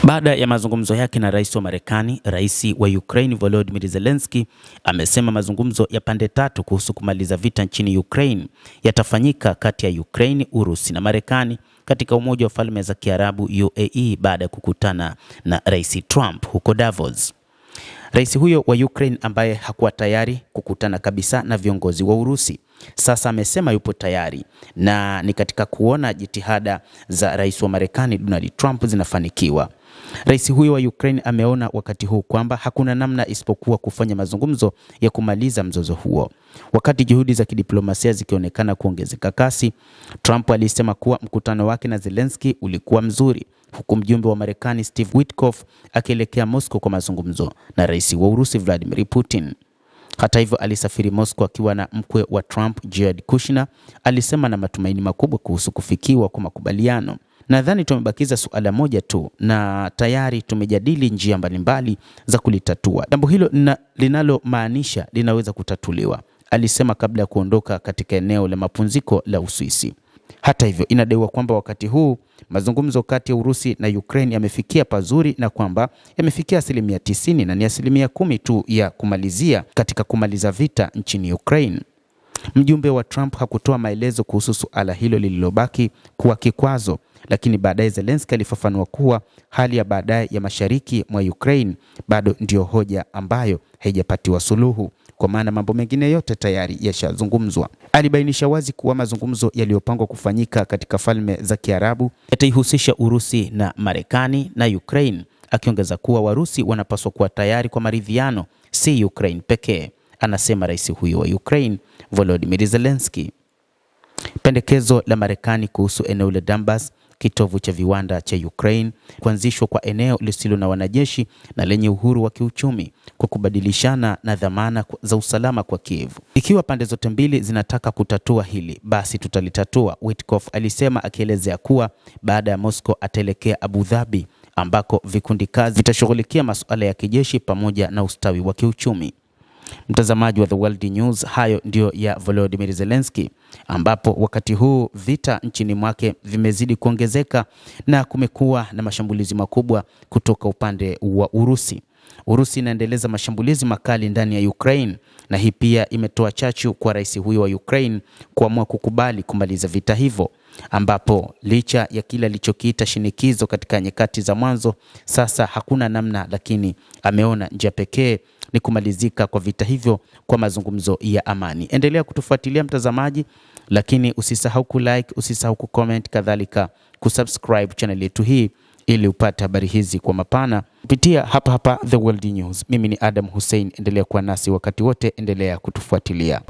Baada ya mazungumzo yake na rais wa Marekani, rais wa Ukraine Volodymyr Zelensky amesema mazungumzo ya pande tatu kuhusu kumaliza vita nchini Ukraine yatafanyika kati ya Ukraine, Urusi na Marekani katika Umoja wa Falme za Kiarabu UAE baada ya kukutana na Rais Trump huko Davos. Rais huyo wa Ukraine ambaye hakuwa tayari kukutana kabisa na viongozi wa Urusi sasa amesema yupo tayari, na ni katika kuona jitihada za rais wa Marekani Donald Trump zinafanikiwa. Rais huyo wa Ukraine ameona wakati huu kwamba hakuna namna isipokuwa kufanya mazungumzo ya kumaliza mzozo huo. Wakati juhudi za kidiplomasia zikionekana kuongezeka kasi, Trump alisema kuwa mkutano wake na Zelensky ulikuwa mzuri, huku mjumbe wa Marekani Steve Witkoff akielekea Moscow kwa mazungumzo na rais wa Urusi Vladimir Putin. Hata hivyo, alisafiri Moscow akiwa na mkwe wa Trump Jared Kushner. Alisema na matumaini makubwa kuhusu kufikiwa kwa makubaliano. Nadhani tumebakiza suala moja tu na tayari tumejadili njia mbalimbali za kulitatua. Jambo hilo linalomaanisha linaweza kutatuliwa, alisema kabla ya kuondoka katika eneo la mapumziko la Uswisi. Hata hivyo, inadaiwa kwamba wakati huu mazungumzo kati ya Urusi na Ukraine yamefikia pazuri na kwamba yamefikia 90% na ni 10% tu ya kumalizia katika kumaliza vita nchini Ukraine. Mjumbe wa Trump hakutoa maelezo kuhusu suala hilo lililobaki kuwa kikwazo, lakini baadaye Zelensky alifafanua kuwa hali ya baadaye ya mashariki mwa Ukraine bado ndio hoja ambayo haijapatiwa suluhu, kwa maana mambo mengine yote tayari yashazungumzwa. Alibainisha wazi kuwa mazungumzo yaliyopangwa kufanyika katika Falme za Kiarabu yataihusisha Urusi na Marekani na Ukraine, akiongeza kuwa Warusi wanapaswa kuwa tayari kwa maridhiano, si Ukraine pekee, anasema rais huyo wa Ukraine Volodymyr Zelensky. Pendekezo la Marekani kuhusu eneo la Donbas, kitovu cha viwanda cha Ukraine, kuanzishwa kwa eneo lisilo na wanajeshi na lenye uhuru wa kiuchumi kwa kubadilishana na dhamana za usalama kwa Kiev. Ikiwa pande zote mbili zinataka kutatua hili, basi tutalitatua, Witkoff alisema, akielezea kuwa baada ya Moscow ataelekea Abu Dhabi ambako vikundi kazi vitashughulikia masuala ya kijeshi pamoja na ustawi wa kiuchumi. Mtazamaji wa The World News, hayo ndio ya Volodymyr Zelensky, ambapo wakati huu vita nchini mwake vimezidi kuongezeka na kumekuwa na mashambulizi makubwa kutoka upande wa Urusi. Urusi inaendeleza mashambulizi makali ndani ya Ukraine, na hii pia imetoa chachu kwa rais huyo wa Ukraine kuamua kukubali kumaliza vita hivyo, ambapo licha ya kila alichokiita shinikizo katika nyakati za mwanzo, sasa hakuna namna, lakini ameona njia pekee ni kumalizika kwa vita hivyo kwa mazungumzo ya amani. Endelea kutufuatilia mtazamaji, lakini usisahau kulike, usisahau kucomment, kadhalika kusubscribe channel yetu hii ili upate habari hizi kwa mapana kupitia hapa The World News. Mimi ni Adam Hussein, endelea kuwa nasi wakati wote, endelea kutufuatilia.